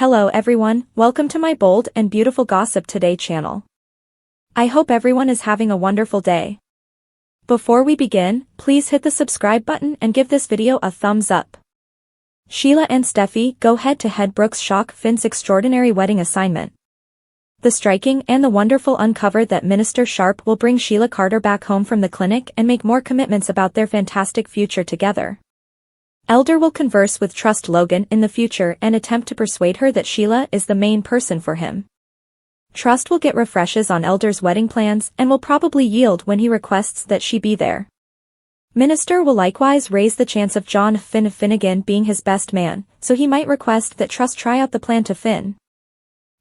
Hello everyone, welcome to my bold and beautiful Gossip Today channel. I hope everyone is having a wonderful day. Before we begin, please hit the subscribe button and give this video a thumbs up. Sheila and Steffy go head-to-head. Brooke's shock Finn's extraordinary wedding assignment. The striking and the wonderful uncover that Minister Sharp will bring Sheila Carter back home from the clinic and make more commitments about their fantastic future together. Elder will converse with Trust Logan in the future and attempt to persuade her that Sheila is the main person for him. Trust will get refreshes on Elder's wedding plans and will probably yield when he requests that she be there. Minister will likewise raise the chance of John Finnegan being his best man, so he might request that Trust try out the plan to Finn.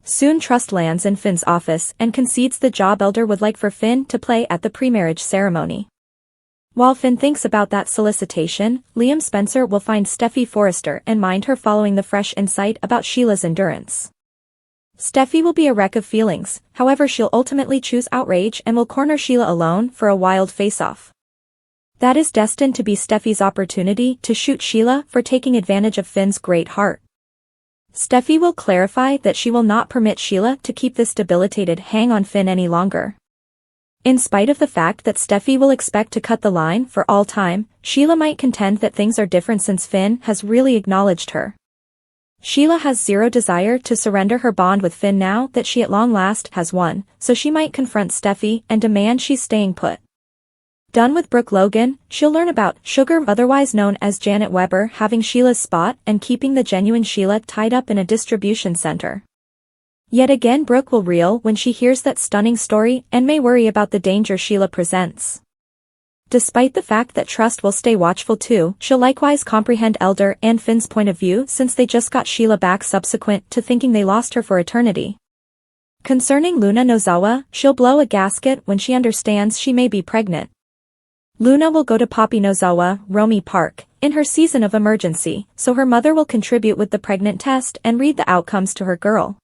Soon Trust lands in Finn's office and concedes the job Elder would like for Finn to play at the pre-marriage ceremony. While Finn thinks about that solicitation, Liam Spencer will find Steffy Forrester and mind her following the fresh insight about Sheila's endurance. Steffy will be a wreck of feelings, however she'll ultimately choose outrage and will corner Sheila alone for a wild face-off. That is destined to be Steffy's opportunity to shoot Sheila for taking advantage of Finn's great heart. Steffy will clarify that she will not permit Sheila to keep this debilitated hang on Finn any longer. In spite of the fact that Steffy will expect to cut the line for all time, Sheila might contend that things are different since Finn has really acknowledged her. Sheila has zero desire to surrender her bond with Finn now that she at long last has won, so she might confront Steffy and demand she's staying put. Done with Brooke Logan, she'll learn about Sugar, otherwise known as Janet Weber, having Sheila's spot and keeping the genuine Sheila tied up in a distribution center. Yet again Brooke will reel when she hears that stunning story and may worry about the danger Sheila presents. Despite the fact that Trust will stay watchful too, she'll likewise comprehend Elder and Finn's point of view since they just got Sheila back subsequent to thinking they lost her for eternity. Concerning Luna Nozawa, she'll blow a gasket when she understands she may be pregnant. Luna will go to Poppy Nozawa, Romy Park, in her season of emergency, so her mother will contribute with the pregnant test and read the outcomes to her girl.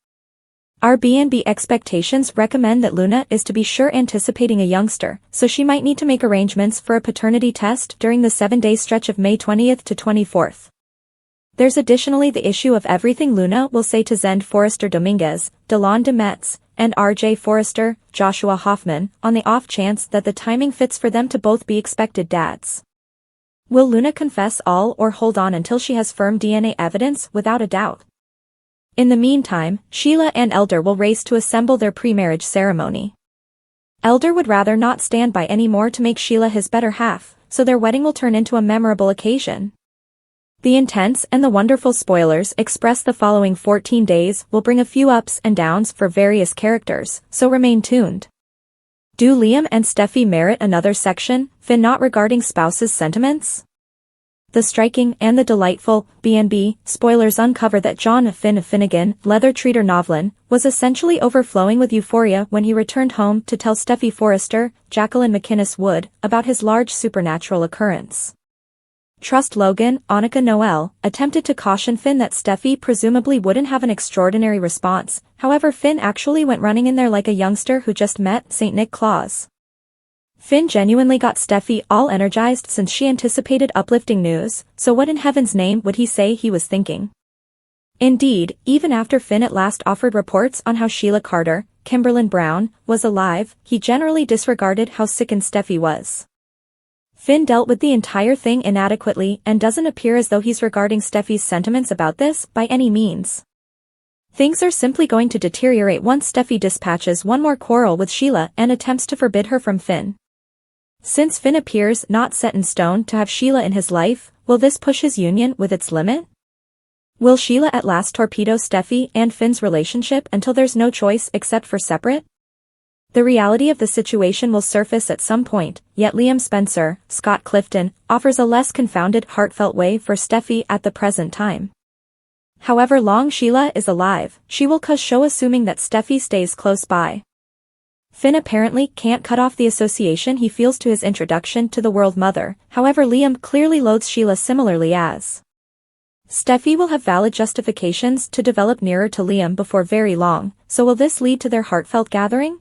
Airbnb expectations recommend that Luna is to be sure anticipating a youngster, so she might need to make arrangements for a paternity test during the 7-day stretch of May 20th to 24th. There's additionally the issue of everything Luna will say to Zend Forrester Dominguez, Delon DeMetz, and R.J. Forrester, Joshua Hoffman, on the off chance that the timing fits for them to both be expected dads. Will Luna confess all or hold on until she has firm DNA evidence? Without a doubt. In the meantime, Sheila and Elder will race to assemble their pre-marriage ceremony. Elder would rather not stand by anymore to make Sheila his better half, so their wedding will turn into a memorable occasion. The intense and the wonderful spoilers expressed the following 14 days will bring a few ups and downs for various characters, so remain tuned. Do Liam and Steffy merit another section, Finn not regarding spouse's sentiments? The striking and the delightful B&B spoilers uncover that John Finnegan, leather treater Novlin, was essentially overflowing with euphoria when he returned home to tell Steffy Forrester, Jacqueline McInnes Wood, about his large supernatural occurrence. Trust Logan, Annika Noel, attempted to caution Finn that Steffy presumably wouldn't have an extraordinary response, however Finn actually went running in there like a youngster who just met St. Nick Claus. Finn genuinely got Steffy all energized since she anticipated uplifting news, so what in heaven's name would he say he was thinking? Indeed, even after Finn at last offered reports on how Sheila Carter, Kimberlyn Brown, was alive, he generally disregarded how sickened Steffy was. Finn dealt with the entire thing inadequately and doesn't appear as though he's regarding Steffy's sentiments about this by any means. Things are simply going to deteriorate once Steffy dispatches one more quarrel with Sheila and attempts to forbid her from Finn. Since Finn appears not set in stone to have Sheila in his life, will this push his union with its limit? Will Sheila at last torpedo Steffy and Finn's relationship until there's no choice except for separate? The reality of the situation will surface at some point, yet Liam Spencer, Scott Clifton, offers a less confounded, heartfelt way for Steffy at the present time. However long Sheila is alive, she will cause show assuming that Steffy stays close by. Finn apparently can't cut off the association he feels to his introduction to the world mother, however Liam clearly loathes Sheila similarly as. Steffy will have valid justifications to develop nearer to Liam before very long, so will this lead to their heartfelt gathering?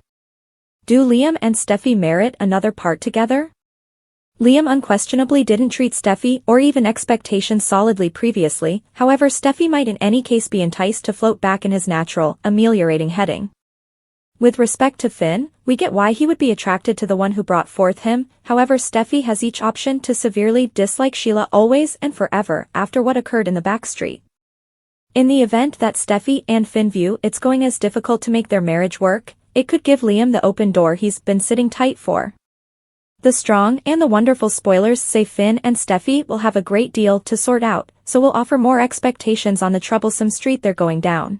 Do Liam and Steffy merit another part together? Liam unquestionably didn't treat Steffy or even expectations solidly previously, however Steffy might in any case be enticed to float back in his natural, ameliorating heading. With respect to Finn, we get why he would be attracted to the one who brought forth him, however Steffy has each option to severely dislike Sheila always and forever after what occurred in the backstreet. In the event that Steffy and Finn view it's going as difficult to make their marriage work, it could give Liam the open door he's been sitting tight for. The strong and the wonderful spoilers say Finn and Steffy will have a great deal to sort out, so we'll offer more expectations on the troublesome street they're going down.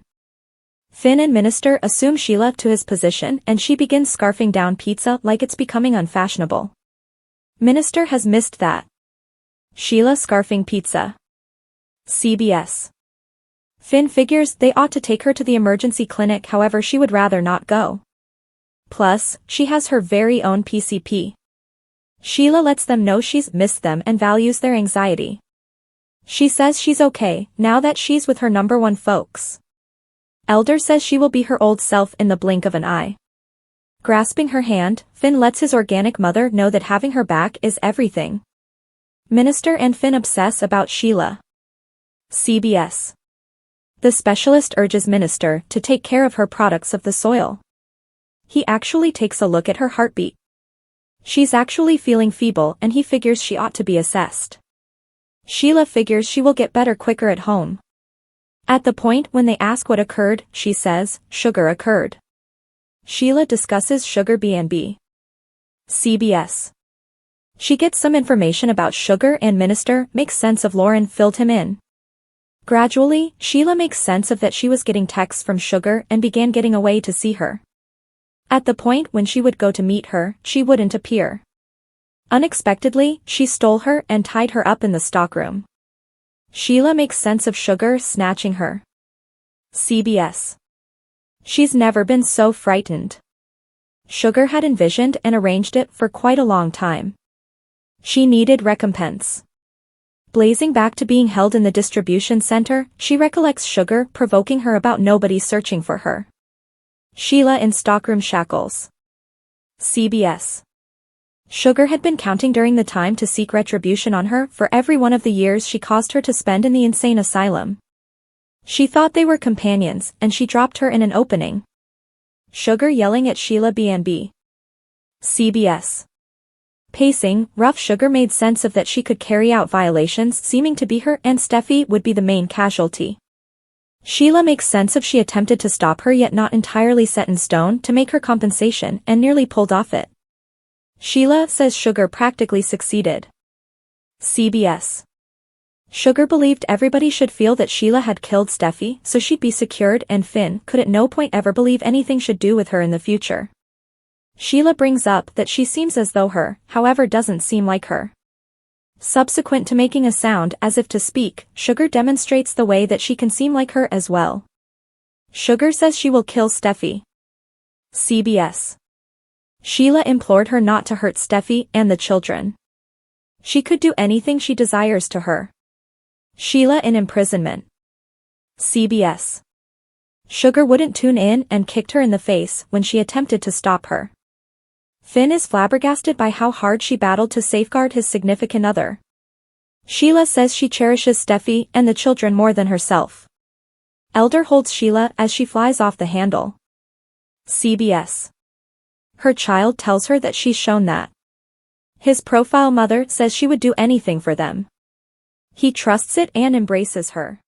Finn and Minister assume Sheila to his position and she begins scarfing down pizza like it's becoming unfashionable. Minister has missed that. Sheila scarfing pizza. CBS. Finn figures they ought to take her to the emergency clinic, however she would rather not go. Plus, she has her very own PCP. Sheila lets them know she's missed them and values their anxiety. She says she's okay, now that she's with her number one folks. Elder says she will be her old self in the blink of an eye. Grasping her hand, Finn lets his organic mother know that having her back is everything. Minister and Finn obsess about Sheila. CBS. The specialist urges Minister to take care of her products of the soil. He actually takes a look at her heartbeat. She's actually feeling feeble and he figures she ought to be assessed. Sheila figures she will get better quicker at home. At the point when they ask what occurred, she says, sugar occurred. Sheila discusses sugar B&B. CBS. She gets some information about sugar and Minister makes sense of Lauren filled him in. Gradually, Sheila makes sense of that she was getting texts from Sugar and began getting away to see her. At the point when she would go to meet her, she wouldn't appear. Unexpectedly, she stole her and tied her up in the stockroom. Sheila makes sense of Sugar snatching her. CBS. She's never been so frightened. Sugar had envisioned and arranged it for quite a long time. She needed recompense. Blazing back to being held in the distribution center, she recollects Sugar provoking her about nobody searching for her. Sheila in stockroom shackles. CBS. Sugar had been counting during the time to seek retribution on her for every one of the years she caused her to spend in the insane asylum. She thought they were companions, and she dropped her in an opening. Sugar yelling at Sheila B&B. CBS. Pacing, rough Sugar made sense of that she could carry out violations seeming to be her and Steffy would be the main casualty. Sheila makes sense of she attempted to stop her yet not entirely set in stone to make her compensation and nearly pulled off it. Sheila says Sugar practically succeeded. CBS. Sugar believed everybody should feel that Sheila had killed Steffy so she'd be secured and Finn could at no point ever believe anything should do with her in the future. Sheila brings up that she seems as though her, however doesn't seem like her. Subsequent to making a sound as if to speak, Sugar demonstrates the way that she can seem like her as well. Sugar says she will kill Steffy. CBS. Sheila implored her not to hurt Steffy and the children. She could do anything she desires to her. Sheila in imprisonment. CBS. Sugar wouldn't tune in and kicked her in the face when she attempted to stop her. Finn is flabbergasted by how hard she battled to safeguard his significant other. Sheila says she cherishes Steffy and the children more than herself. Elder holds Sheila as she flies off the handle. CBS. Her child tells her that she's shown that. His profile mother says she would do anything for them. He trusts it and embraces her.